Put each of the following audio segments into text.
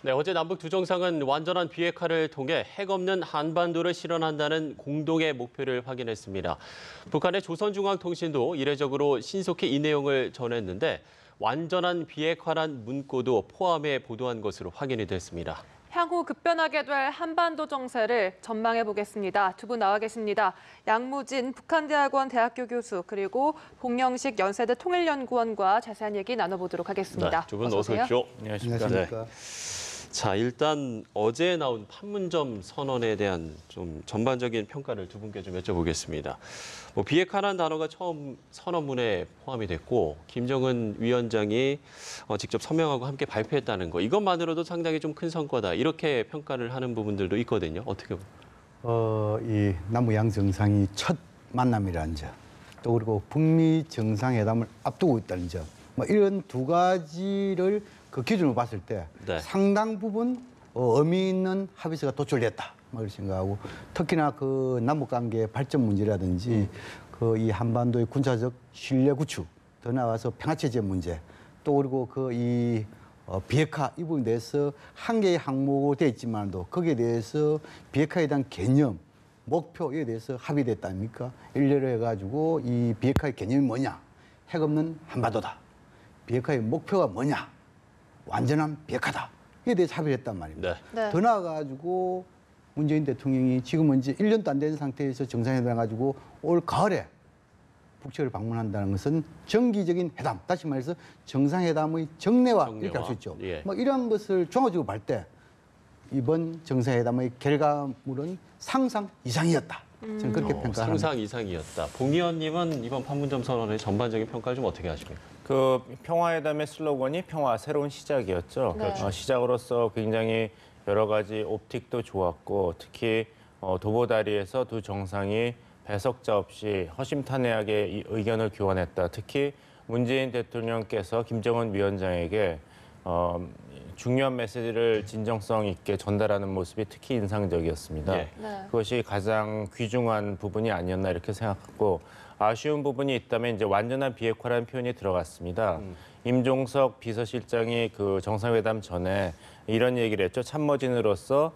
네, 어제 남북 두 정상은 완전한 비핵화를 통해 핵 없는 한반도를 실현한다는 공동의 목표를 확인했습니다. 북한의 조선중앙통신도 이례적으로 신속히 이 내용을 전했는데 완전한 비핵화란 문구도 포함해 보도한 것으로 확인이 됐습니다. 향후 급변하게 될 한반도 정세를 전망해 보겠습니다. 두 분 나와 계십니다. 양무진 북한대학원 대학교 교수 그리고 봉영식 연세대 통일연구원과 자세한 얘기 나눠보도록 하겠습니다. 네, 두 분 어서 오십시오. 안녕하십니까. 네. 자, 일단 어제 나온 판문점 선언에 대한 좀 전반적인 평가를 두 분께 좀 여쭤보겠습니다. 비핵화라는 단어가 처음 선언문에 포함이 됐고 김정은 위원장이 직접 서명하고 함께 발표했다는 거 이것만으로도 상당히 좀 큰 성과다 이렇게 평가를 하는 부분들도 있거든요. 어떻게 보세요? 이 남북 양 정상이 첫 만남이라는 점, 또 그리고 북미 정상회담을 앞두고 있다는 점, 이런 두 가지를 그 기준으로 봤을 때 네. 상당 부분 의미 있는 합의서가 도출됐다. 그렇게 생각하고 특히나 그 남북 관계 발전 문제라든지 그 이 한반도의 군사적 신뢰 구축, 더 나아가서 평화체제 문제, 또 그리고 그 이 비핵화 이 부분에 대해서 한 개의 항목으로 되어 있지만도 거기에 대해서 비핵화에 대한 개념, 목표에 대해서 합의됐다 아닙니까? 일례로 해가지고 이 비핵화의 개념이 뭐냐? 핵 없는 한반도다. 비핵화의 목표가 뭐냐? 완전한 비핵화다. 이에 대해서 합의를 했단 말입니다. 네. 더 나아가지고 문재인 대통령이 지금은 이제 1년도 안 된 상태에서 정상회담 가지고 올 가을에 북측을 방문한다는 것은 정기적인 회담, 다시 말해서 정상회담의 정례화 이렇게 할 수 있죠. 예. 이런 것을 종합적으로 볼 때 이번 정상회담의 결과물은 상상 이상이었다. 저는 그렇게 평가합니다. 상상 이상이었다. 봉 의원님은 이번 판문점 선언의 전반적인 평가를 좀 어떻게 하십니까? 그 평화회담의 슬로건이 평화 새로운 시작이었죠. 네. 시작으로서 굉장히 여러 가지 옵틱도 좋았고 특히 도보다리에서 두 정상이 배석자 없이 허심탄회하게 의견을 교환했다. 특히 문재인 대통령께서 김정은 위원장에게 중요한 메시지를 진정성 있게 전달하는 모습이 특히 인상적이었습니다. 예. 네. 그것이 가장 귀중한 부분이 아니었나 이렇게 생각하고 아쉬운 부분이 있다면 이제 완전한 비핵화라는 표현이 들어갔습니다. 임종석 비서실장이 그 정상회담 전에 이런 얘기를 했죠. 참모진으로서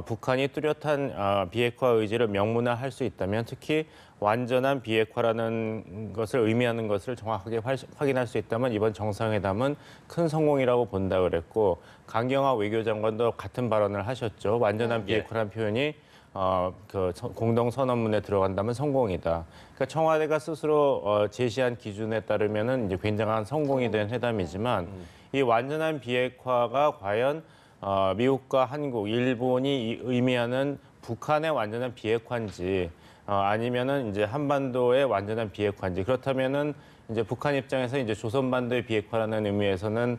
북한이 뚜렷한 비핵화 의지를 명문화할 수 있다면 특히 완전한 비핵화라는 것을 의미하는 것을 정확하게 확인할 수 있다면 이번 정상회담은 큰 성공이라고 본다 그랬고 강경화 외교장관도 같은 발언을 하셨죠. 완전한 비핵화라는 표현이 그 공동 선언문에 들어간다면 성공이다. 그러니까 청와대가 스스로 제시한 기준에 따르면은 이제 굉장한 성공이 된 회담이지만 이 완전한 비핵화가 과연 미국과 한국, 일본이 의미하는 북한의 완전한 비핵화인지 아니면은 이제 한반도의 완전한 비핵화인지 그렇다면은 이제 북한 입장에서 이제 조선반도의 비핵화라는 의미에서는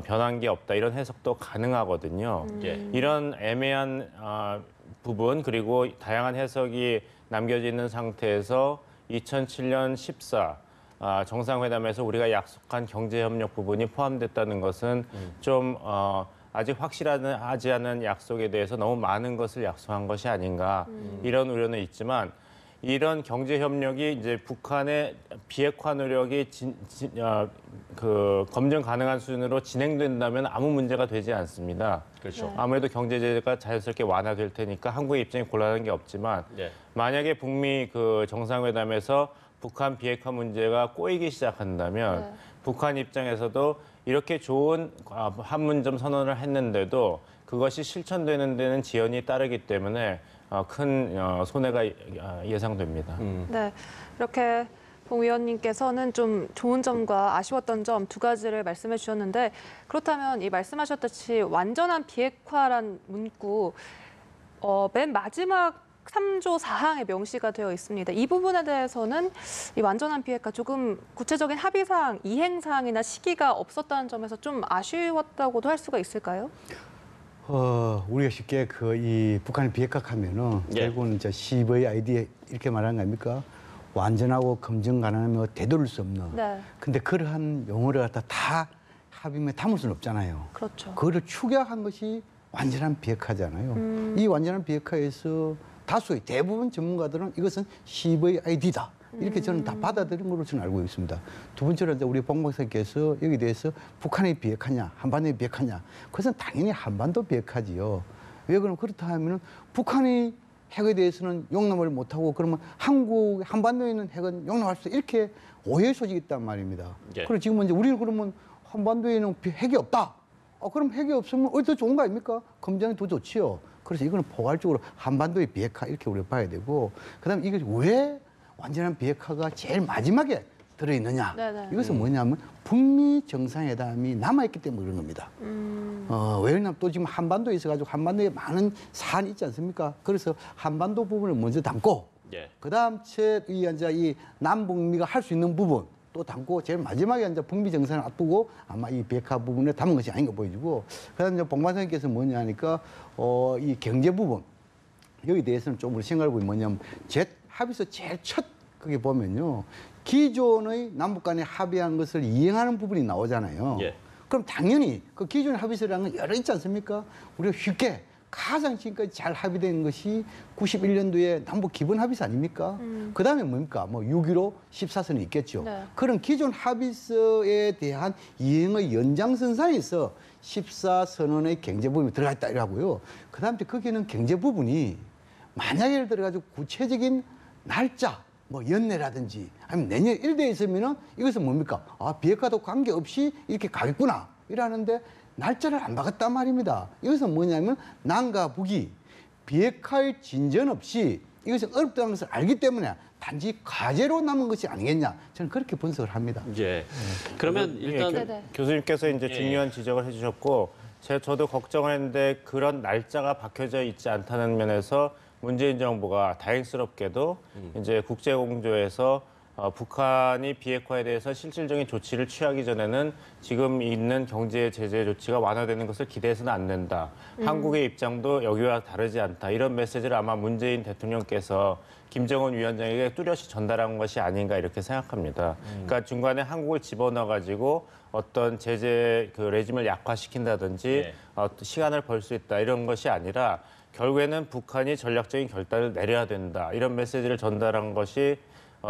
변한 게 없다 이런 해석도 가능하거든요. 이런 애매한 부분 그리고 다양한 해석이 남겨져 있는 상태에서 2007년 14 정상회담에서 우리가 약속한 경제협력 부분이 포함됐다는 것은 좀 아직 확실하지 않은 약속에 대해서 너무 많은 것을 약속한 것이 아닌가 이런 우려는 있지만 이런 경제협력이 이제 북한의 비핵화 노력이 검증 가능한 수준으로 진행된다면 아무 문제가 되지 않습니다. 그렇죠. 아무래도 경제 제재가 자연스럽게 완화될 테니까 한국의 입장이 곤란한 게 없지만 네. 만약에 북미 그 정상회담에서 북한 비핵화 문제가 꼬이기 시작한다면 북한 입장에서도 이렇게 좋은 판문점 선언을 했는데도 그것이 실천되는 데는 지연이 따르기 때문에 큰 손해가 예상됩니다. 네, 이렇게 봉 의원님께서는 좀 좋은 점과 아쉬웠던 점 두 가지를 말씀해 주셨는데 그렇다면 이 말씀하셨듯이 완전한 비핵화란 문구 맨 마지막 3조 4항에 명시가 되어 있습니다. 이 부분에 대해서는 이 완전한 비핵화 조금 구체적인 합의사항, 이행사항이나 시기가 없었다는 점에서 좀 아쉬웠다고도 할 수가 있을까요? 우리가 쉽게 이 북한을 비핵화하면은 결국은 이제 CVID 이렇게 말하는 거 아닙니까? 완전하고 검증 가능하며 되돌릴 수 없는. 네. 근데 그러한 용어를 갖다 다 합의문에 담을 수는 없잖아요. 그렇죠. 그거를 축약한 것이 완전한 비핵화잖아요. 이 완전한 비핵화에서 다수의 대부분 전문가들은 이것은 CVID다. 이렇게 저는 다 받아들인 걸로 저는 알고 있습니다. 두 번째로 이제 우리 봉 박사께서 여기 대해서 북한이 비핵화냐, 한반도에 비핵화냐, 그것은 당연히 한반도 비핵화지요. 왜 그럼 그렇다 하면은 북한이 핵에 대해서는 용납을 못하고 그러면 한반도에 있는 핵은 용납할 수 이렇게 오해 소식이 있단 말입니다. 예. 그리고 지금 이제 우리는 그러면 한반도에는 핵이 없다. 그럼 핵이 없으면 어디 좋은 거 아닙니까? 검증이 더 좋지요. 그래서 이거는 포괄적으로 한반도의 비핵화 이렇게 우리가 봐야 되고, 그다음에 이게 왜 완전한 비핵화가 제일 마지막에 들어있느냐? 네네. 이것은 뭐냐면 북미 정상회담이 남아있기 때문에 그런 겁니다. 왜냐하면 또 지금 한반도에 있어가지고 한반도에 많은 사안이 있지 않습니까? 그래서 한반도 부분을 먼저 담고, 예. 그다음 이 남북미가 할 수 있는 부분 또 담고 제일 마지막에 이제 북미 정상을 앞두고 아마 이 비핵화 부분에 담은 것이 아닌가 보여지고, 그다음 이제 봉 박사님께서 뭐냐 하니까 이 경제 부분 여기 대해서는 좀 우리 생각해 보면 뭐냐면 합의서 제일 첫 그게 보면요, 기존의 남북 간에 합의한 것을 이행하는 부분이 나오잖아요. 예. 그럼 당연히 그 기존의 합의서라는 건 여러 있지 않습니까? 우리가 쉽게 가장 지금까지 잘 합의된 것이 91년도에 남북 기본 합의서 아닙니까? 그다음에 뭡니까? 뭐 6.15 14선이 있겠죠. 네. 그런 기존 합의서에 대한 이행의 연장선상에서 14선언의 경제 부분이 들어가 있다 이라고요. 그다음에 거기는 경제 부분이 만약에 예를 들어가지고 구체적인 날짜, 뭐 연내라든지 아니면 내년 이래 있으면은 이것은 뭡니까? 비핵화도 관계없이 이렇게 가겠구나 이러는데 날짜를 안 박았단 말입니다. 이것은 뭐냐면 남과 북이 비핵화의 진전 없이 이것은 어렵다는 것을 알기 때문에 단지 과제로 남은 것이 아니겠냐. 저는 그렇게 분석을 합니다. 예. 그러면 일단 네네. 교수님께서 이제 예, 중요한 지적을 해주셨고, 저도 걱정을 했는데 그런 날짜가 박혀져 있지 않다는 면에서 문재인 정부가 다행스럽게도 이제 국제공조에서 북한이 비핵화에 대해서 실질적인 조치를 취하기 전에는 지금 있는 경제 제재 조치가 완화되는 것을 기대해서는 안 된다. 한국의 입장도 여기와 다르지 않다. 이런 메시지를 아마 문재인 대통령께서 김정은 위원장에게 뚜렷이 전달한 것이 아닌가 이렇게 생각합니다. 그러니까 중간에 한국을 집어넣어가지고 어떤 제재 그 레짐을 약화시킨다든지 네. 시간을 벌 수 있다 이런 것이 아니라 결국에는 북한이 전략적인 결단을 내려야 된다. 이런 메시지를 전달한 것이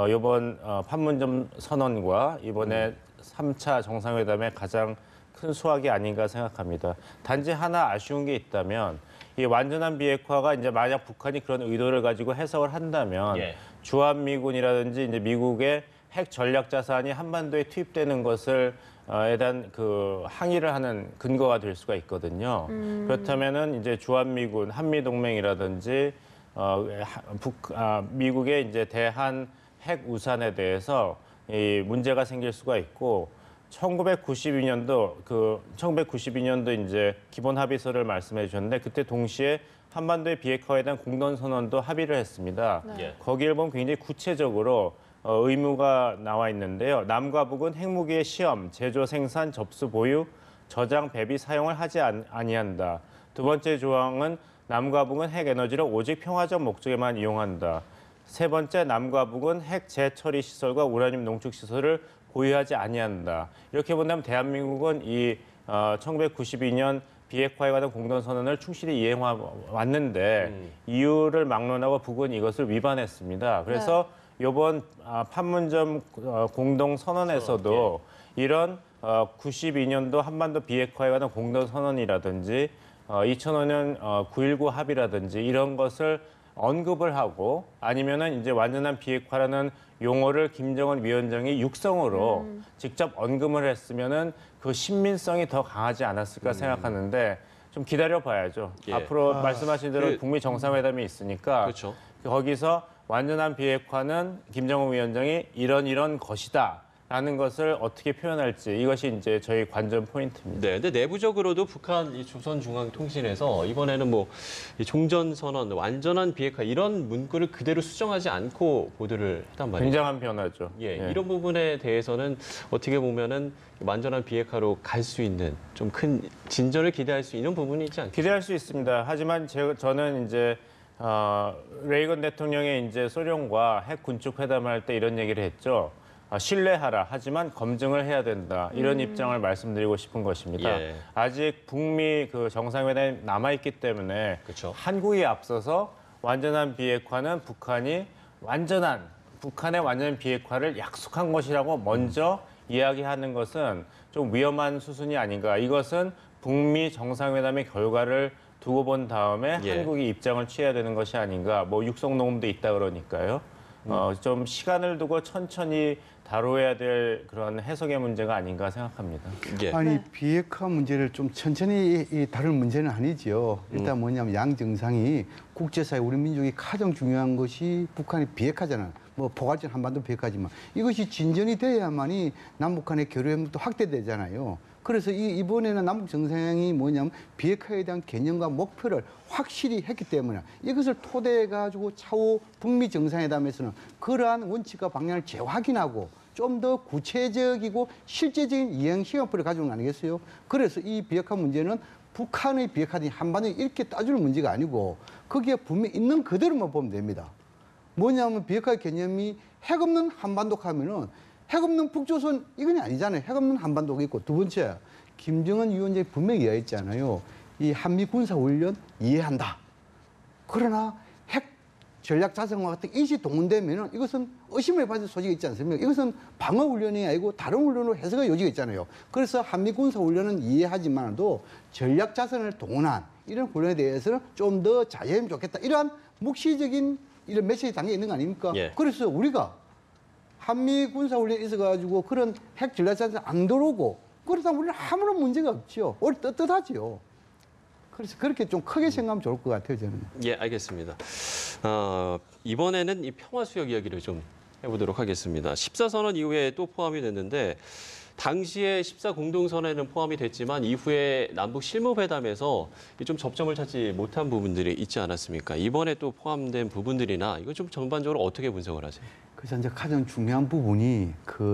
이번 판문점 선언과 이번에 3차 정상회담의 가장 큰 수확이 아닌가 생각합니다. 단지 하나 아쉬운 게 있다면 이 완전한 비핵화가 이제 만약 북한이 그런 의도를 가지고 해석을 한다면 예. 주한미군이라든지 이제 미국의 핵 전략 자산이 한반도에 투입되는 것을 에 대한 그 항의를 하는 근거가 될 수가 있거든요. 그렇다면은 이제 주한미군, 한미동맹이라든지 미국의 이제 대한 핵 우산에 대해서 이 문제가 생길 수가 있고, 1992년도 이제 기본 합의서를 말씀해 주셨는데 그때 동시에 한반도의 비핵화에 대한 공동 선언도 합의를 했습니다. 네. 거기를 보면 굉장히 구체적으로 의무가 나와 있는데요. 남과 북은 핵무기의 시험, 제조, 생산, 접수, 보유, 저장, 배비, 사용을 하지 아니한다. 두 번째 조항은 남과 북은 핵 에너지를 오직 평화적 목적에만 이용한다. 세 번째, 남과 북은 핵 재처리 시설과 우라늄 농축 시설을 보유하지 아니한다. 이렇게 본다면 대한민국은 이 1992년 비핵화에 관한 공동선언을 충실히 이행해 왔는데 이유를 막론하고 북은 이것을 위반했습니다. 그래서 이번 판문점 공동선언에서도 이런 92년도 한반도 비핵화에 관한 공동선언이라든지 2005년 9.19 합의라든지 이런 것을 언급을 하고, 아니면은 이제 완전한 비핵화라는 용어를 김정은 위원장이 육성으로 직접 언급을 했으면은 그 신민성이 더 강하지 않았을까 생각하는데 좀 기다려 봐야죠. 예. 앞으로 말씀하신 대로 북미 정상회담이 있으니까 그렇죠. 거기서 완전한 비핵화는 김정은 위원장이 이런 것이다. 라는 것을 어떻게 표현할지, 이것이 이제 저희 관전 포인트입니다. 네, 근데 내부적으로도 북한 이 조선중앙통신에서 이번에는 뭐 이 종전선언, 완전한 비핵화 이런 문구를 그대로 수정하지 않고 보도를 했단 말이에요. 굉장한 변화죠. 예, 예. 이런 부분에 대해서는 어떻게 보면은 완전한 비핵화로 갈 수 있는 좀 큰 진전을 기대할 수 있는 부분이 있지 않겠습니까? 기대할 수 있습니다. 하지만 저는 이제 레이건 대통령의 이제 소련과 핵 군축 회담을 할 때 이런 얘기를 했죠. 신뢰하라. 하지만 검증을 해야 된다. 이런 입장을 말씀드리고 싶은 것입니다. 예. 아직 북미 그 정상회담이 남아있기 때문에 그렇죠. 한국이 앞서서 완전한 비핵화는 북한이 완전한 북한의 완전 비핵화를 약속한 것이라고 먼저 이야기하는 것은 좀 위험한 수순이 아닌가. 이것은 북미 정상회담의 결과를 두고 본 다음에 예. 한국이 입장을 취해야 되는 것이 아닌가. 뭐 육성 녹음도 있다 그러니까요. 좀 시간을 두고 천천히 다뤄야 될 그런 해석의 문제가 아닌가 생각합니다. 예. 아니 네. 비핵화 문제를 좀 천천히 다룰 문제는 아니지요. 일단 뭐냐면 양 정상이 국제사회 우리 민족이 가장 중요한 것이 북한의 비핵화잖아요. 뭐 포괄적 한반도 비핵화지만 이것이 진전이 돼야만이 남북한의 교류협력도 확대되잖아요. 그래서 이번에는 남북 정상이 뭐냐면 비핵화에 대한 개념과 목표를 확실히 했기 때문에 이것을 토대해 가지고 차후 북미 정상회담에서는 그러한 원칙과 방향을 재확인하고 좀 더 구체적이고 실제적인 이행 시간표를 가져온 거 아니겠어요? 그래서 이 비핵화 문제는 북한의 비핵화든지 한반도에 이렇게 따질 문제가 아니고 거기에 분명히 있는 그대로만 보면 됩니다. 뭐냐면 비핵화 개념이 핵 없는 한반도 하면은 핵 없는 북조선 이건 아니잖아요. 핵 없는 한반도가 있고 두 번째 김정은 위원장이 분명히 이야기했잖아요. 이 한미 군사 훈련 이해한다. 그러나 핵 전략 자산과 같은 인식 동원되면은 이것은 의심을 받을 소지가 있지 않습니까? 이것은 방어 훈련이 아니고 다른 훈련으로 해석의 여지가 있잖아요. 그래서 한미 군사 훈련은 이해하지만도 전략 자산을 동원한 이런 훈련에 대해서는 좀 더 자제하면 좋겠다. 이러한 묵시적인 이런 메시지 담겨 있는 거 아닙니까? 예. 그래서 우리가 한미 군사 훈련이 있어가지고 그런 핵 전략 자산 안 들어오고 그러다 우리는 아무런 문제가 없지요. 오히려 떳떳하지요. 그래서 그렇게 좀 크게 생각하면 좋을 것 같아요, 저는. 예, 알겠습니다. 이번에는 이 평화수역 이야기를 좀 해보도록 하겠습니다. 14선언 이후에 또 포함이 됐는데 당시에 14공동선언에는 포함이 됐지만 이후에 남북 실무회담에서 좀 접점을 찾지 못한 부분들이 있지 않았습니까? 이번에 또 포함된 부분들이나 이거 좀 전반적으로 어떻게 분석을 하세요? 그래서 이제 가장 중요한 부분이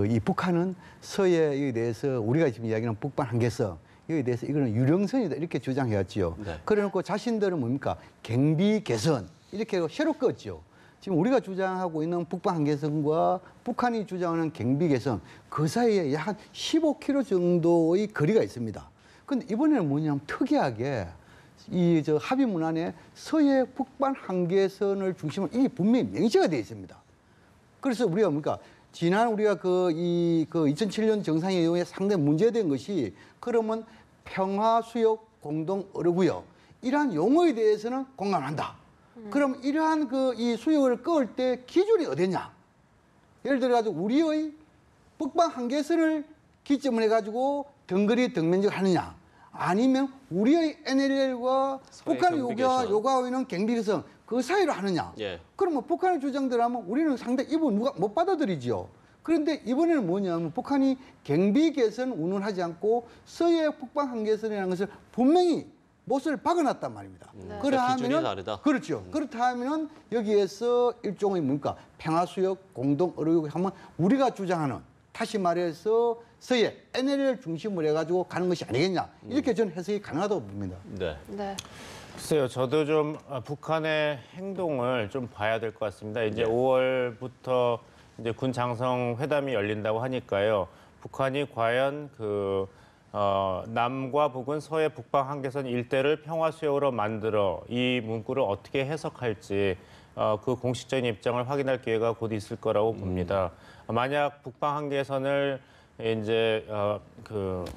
이 북한은 서해에 대해서 우리가 지금 이야기하는 북방 한계선 여기에 대해서 이거는 유령선이다 이렇게 주장해왔지요. 네. 그래놓고 자신들은 뭡니까 경비 개선 이렇게 새로 껐죠. 지금 우리가 주장하고 있는 북방 한계선과 북한이 주장하는 경비 개선 그 사이에 약 한 15km 정도의 거리가 있습니다. 그런데 이번에는 뭐냐면 특이하게 이 합의 문안에 서해 북방 한계선을 중심으로 이게 분명히 명시가 되어 있습니다. 그래서 우리가 뭡니까? 지난 우리가 2007년 정상회의에 상당히 문제된 것이 그러면 평화수역 공동 어뢰구역 이러한 용어에 대해서는 공감한다. 그럼 이러한 이 수역을 끄을 때 기준이 어디냐? 예를 들어 가지고 우리의 북방 한계선을 기점을 해가지고 덩거리 덩면적 하느냐? 아니면 우리의 NLL과 서해 북한이 경비개선. 요구하고 있는 경비개선 그 사이로 하느냐? 예. 그러면 북한의 주장대로 하면 우리는 상당히 이번 누가 못 받아들이지요. 그런데 이번에는 뭐냐면 북한이 경비 개선 운운하지 않고 서해 북방 한계선이라는 것을 분명히 못을 박아놨단 말입니다. 그러니까 기준이 다르다. 그렇죠. 그렇다 하면은 여기에서 일종의 뭡니까 평화수역 공동 어뢰구역 하면 우리가 주장하는 다시 말해서 서해 NLL 중심으로 해가지고 가는 것이 아니겠냐 이렇게 저는 해석이 가능하다고 봅니다. 네. 네. 글쎄요, 저도 좀 북한의 행동을 좀 봐야 될 것 같습니다. 이제 네. 5월부터 이제 군 장성 회담이 열린다고 하니까요. 북한이 과연 남과 북은 서해 북방 한계선 일대를 평화수역으로 만들어 이 문구를 어떻게 해석할지 그 공식적인 입장을 확인할 기회가 곧 있을 거라고 봅니다. 만약 북방 한계선을 이제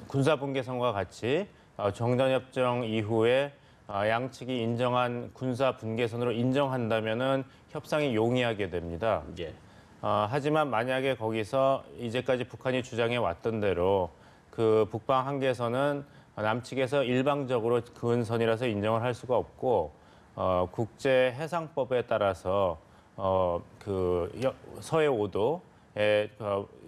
군사 분계선과 같이 정전협정 이후에 양측이 인정한 군사 분계선으로 인정한다면은 협상이 용이하게 됩니다. 예. 하지만 만약에 거기서 이제까지 북한이 주장해 왔던 대로 그 북방 한계선은 남측에서 일방적으로 근선이라서 인정을 할 수가 없고 국제 해상법에 따라서 서해 5도의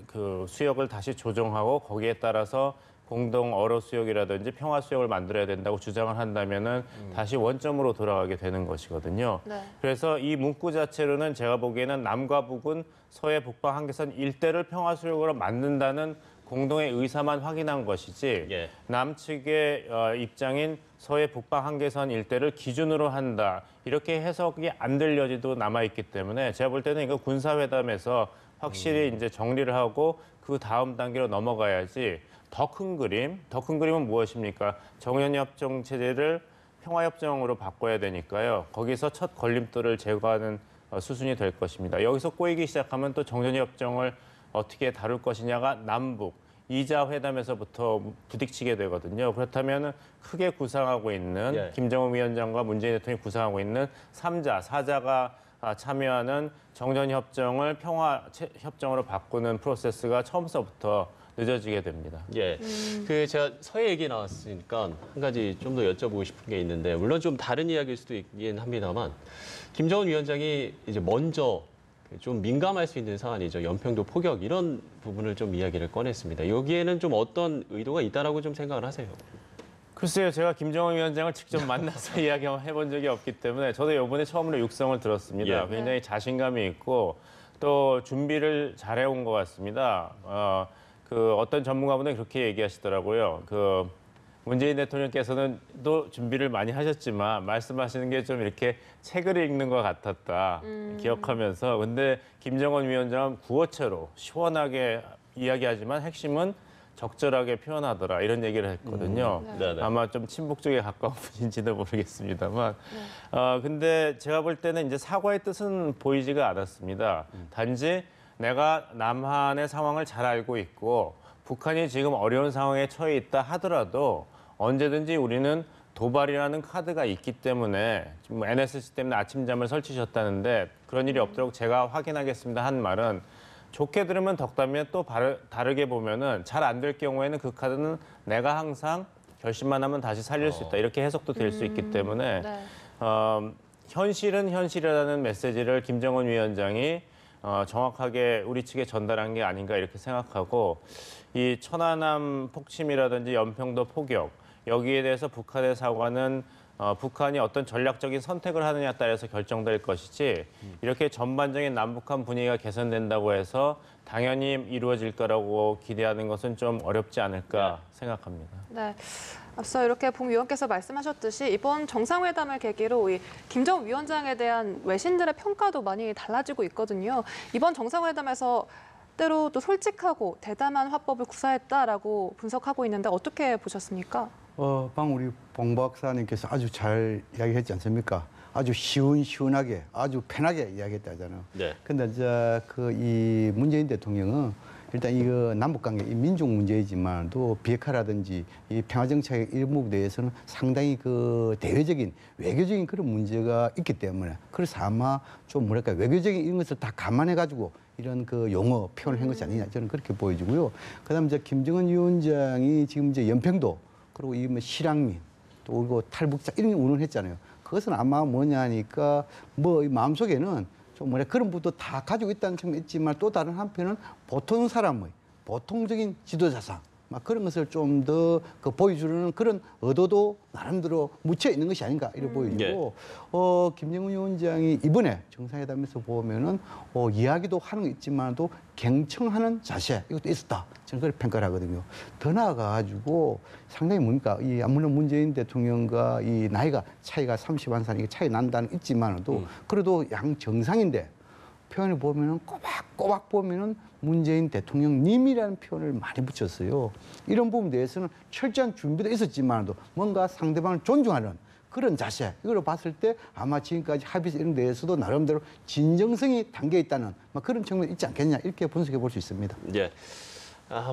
그 수역을 다시 조정하고 거기에 따라서 공동 어로 수역이라든지 평화 수역을 만들어야 된다고 주장을 한다면은 다시 원점으로 돌아가게 되는 것이거든요. 네. 그래서 이 문구 자체로는 제가 보기에는 남과 북은 서해 북방 한계선 일대를 평화 수역으로 만든다는 공동의 의사만 확인한 것이지 예. 남측의 입장인 서해 북방 한계선 일대를 기준으로 한다 이렇게 해석이 안 들려지도 남아 있기 때문에 제가 볼 때는 이거 군사회담에서 확실히 이제 정리를 하고 그 다음 단계로 넘어가야지. 더 큰 그림은 무엇입니까? 정연협정 체제를 평화협정으로 바꿔야 되니까요. 거기서 첫 걸림돌을 제거하는 수순이 될 것입니다. 여기서 꼬이기 시작하면 또 정전협정을 어떻게 다룰 것이냐가 남북 이자 회담에서부터 부딪히게 되거든요. 그렇다면 크게 구상하고 있는 예. 김정은 위원장과 문재인 대통령이 구상하고 있는 3자, 4자가 참여하는 정전협정을 평화협정으로 바꾸는 프로세스가 처음서부터 늦어지게 됩니다. 예. 그 제가 서해 얘기 나왔으니까 한 가지 좀 더 여쭤보고 싶은 게 있는데 물론 좀 다른 이야기일 수도 있긴 합니다만 김정은 위원장이 이제 먼저 좀 민감할 수 있는 사안이죠. 연평도 포격 이런 부분을 좀 이야기를 꺼냈습니다. 여기에는 좀 어떤 의도가 있다라고 좀 생각을 하세요? 글쎄요, 제가 김정은 위원장을 직접 만나서 이야기해본 적이 없기 때문에 저도 이번에 처음으로 육성을 들었습니다. 예. 굉장히 자신감이 있고 또 준비를 잘해온 것 같습니다. 어떤 전문가분은 그렇게 얘기하시더라고요. 문재인 대통령께서는 또 준비를 많이 하셨지만 말씀하시는 게 좀 이렇게 책을 읽는 것 같았다 기억하면서 근데 김정은 위원장은 구어체로 시원하게 이야기하지만 핵심은 적절하게 표현하더라 이런 얘기를 했거든요. 네네. 아마 좀 친북 쪽에 가까운 분인지도 모르겠습니다만 근데 제가 볼 때는 이제 사과의 뜻은 보이지가 않았습니다. 단지 내가 남한의 상황을 잘 알고 있고 북한이 지금 어려운 상황에 처해 있다 하더라도 언제든지 우리는 도발이라는 카드가 있기 때문에 지금 NSC 때문에 아침잠을 설치셨다는데 그런 일이 없도록 제가 확인하겠습니다 한 말은 좋게 들으면 덕담이면 또 다르게 보면은 잘 안 될 경우에는 그 카드는 내가 항상 결심만 하면 다시 살릴 수 있다 이렇게 해석도 될 수 있기 때문에 네. 현실은 현실이라는 메시지를 김정은 위원장이 정확하게 우리 측에 전달한 게 아닌가 이렇게 생각하고 이 천안함 폭침이라든지 연평도 포격 여기에 대해서 북한의 사과는 북한이 어떤 전략적인 선택을 하느냐에 따라서 결정될 것이지 이렇게 전반적인 남북한 분위기가 개선된다고 해서 당연히 이루어질 거라고 기대하는 것은 좀 어렵지 않을까 생각합니다. 네. 앞서 이렇게 봉 위원께서 말씀하셨듯이 이번 정상회담을 계기로 이 김정은 위원장에 대한 외신들의 평가도 많이 달라지고 있거든요. 이번 정상회담에서 때로 또 솔직하고 대담한 화법을 구사했다라고 분석하고 있는데 어떻게 보셨습니까? 방금 우리 봉 박사님께서 아주 잘 이야기했지 않습니까? 아주 시원시원하게, 아주 편하게 이야기했다잖아요. 네. 근데 이제 이 문재인 대통령은 일단 이거 남북관계 이 민족 문제이지만도 비핵화라든지 이 평화정착의 일부분에 대해서는 상당히 대외적인 외교적인 그런 문제가 있기 때문에 그래서 아마 좀 뭐랄까 외교적인 이런 것을 다 감안해가지고 이런 용어 표현을 한 것이 아니냐 저는 그렇게 보여지고요. 그다음 이제 김정은 위원장이 지금 이제 연평도 그리고 이 실향민 또 그리고 탈북자 이런 게 운운했잖아요. 그것은 아마 뭐냐니까 이 마음속에는 좀 그런 부분도 다 가지고 있다는 측면이 있지만 또 다른 한편은 보통 사람의 보통적인 지도자상 막 그런 것을 좀 더 보여주는 그런 의도도 나름대로 묻혀 있는 것이 아닌가 이렇게 보여지고 김정은 위원장이 이번에 정상회담에서 보면은 이야기도 하는 거 있지만도 경청하는 자세 이것도 있었다 저는 그렇게 평가를 하거든요. 더 나아가지고 상당히 뭡니까 물론 문재인 대통령과 이 나이가 차이가 31살이 차이 난다는 있지만도 그래도 양 정상인데 표현을 보면은 꼬박꼬박 보면은 문재인 대통령님이라는 표현을 많이 붙였어요. 이런 부분에 대해서는 철저한 준비도 있었지만도 뭔가 상대방을 존중하는 그런 자세 이걸 봤을 때 아마 지금까지 합의서 이런 데에서도 나름대로 진정성이 담겨 있다는 그런 측면이 있지 않겠냐 이렇게 분석해 볼 수 있습니다. 예.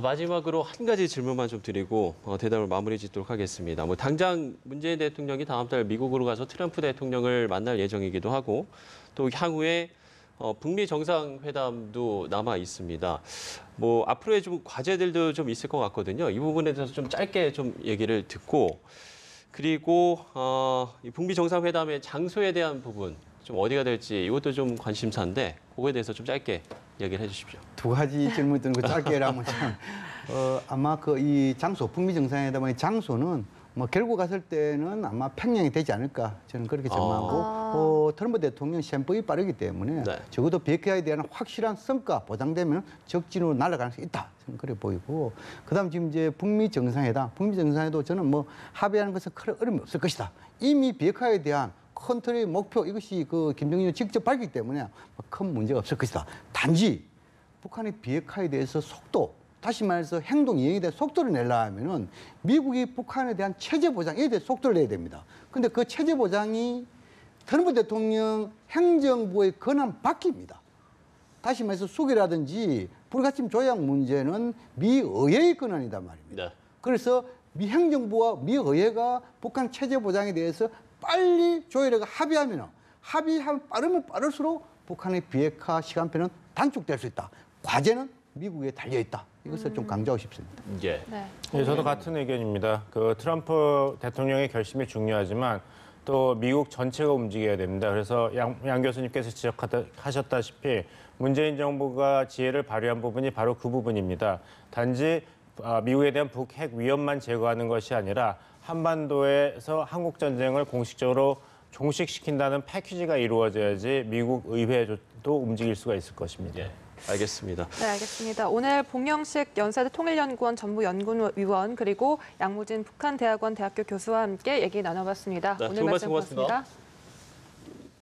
마지막으로 한 가지 질문만 좀 드리고 대답을 마무리 짓도록 하겠습니다. 당장 문재인 대통령이 다음 달 미국으로 가서 트럼프 대통령을 만날 예정이기도 하고 또 향후에 북미 정상회담도 남아 있습니다. 앞으로의 좀 과제들도 좀 있을 것 같거든요. 이 부분에 대해서 좀 짧게 좀 얘기를 듣고 그리고 이 북미 정상회담의 장소에 대한 부분 좀 어디가 될지 이것도 좀 관심사인데 그거에 대해서 좀 짧게 얘기를 해주십시오. 두 가지 질문 드는 거 짧게 하면 아마 이 장소 북미 정상회담의 장소는 결국 갔을 때는 아마 평양이 되지 않을까 저는 그렇게 전망하고 트럼프 대통령 셈법이 빠르기 때문에 네. 적어도 비핵화에 대한 확실한 성과 보장되면 적진으로 날아갈 수 있다 저는 그래 보이고 그다음 지금 이제 북미 정상회담도 저는 합의하는 것은 큰 어려움이 없을 것이다. 이미 비핵화에 대한 큰 틀의 목표 이것이 김정은이 직접 밝히기 때문에 큰 문제가 없을 것이다. 단지 북한의 비핵화에 대해서 속도 다시 말해서 행동 이행에 대한 속도를 내려 하면은 미국이 북한에 대한 체제 보장에 대해 속도를 내야 됩니다. 근데 그 체제 보장이 트럼프 대통령 행정부의 권한 바뀝니다. 다시 말해서 수교라든지 불가침 조약 문제는 미 의회의 권한이단 말입니다. 네. 그래서 미 행정부와 미 의회가 북한 체제 보장에 대해서 빨리 조율해가 합의하면 빠르면 빠를수록 북한의 비핵화 시간표는 단축될 수 있다. 과제는 미국에 달려 있다. 이것을 좀 강조하고 싶습니다. 예. 네. 네, 저도 같은 의견입니다. 그 트럼프 대통령의 결심이 중요하지만 또 미국 전체가 움직여야 됩니다. 그래서 양 교수님께서 지적하셨다시피 문재인 정부가 지혜를 발휘한 부분이 바로 그 부분입니다. 단지 미국에 대한 북핵 위협만 제거하는 것이 아니라 한반도에서 한국 전쟁을 공식적으로 종식시킨다는 패키지가 이루어져야지 미국 의회도 움직일 수가 있을 것입니다. 예. 알겠습니다. 네, 알겠습니다. 오늘 봉영식 연세대 통일연구원 전무연구위원 그리고 양무진 북한대학원 대학교 교수와 함께 얘기 나눠봤습니다. 네, 오늘 좋은 말씀 말씀 고맙습니다. 고맙습니다.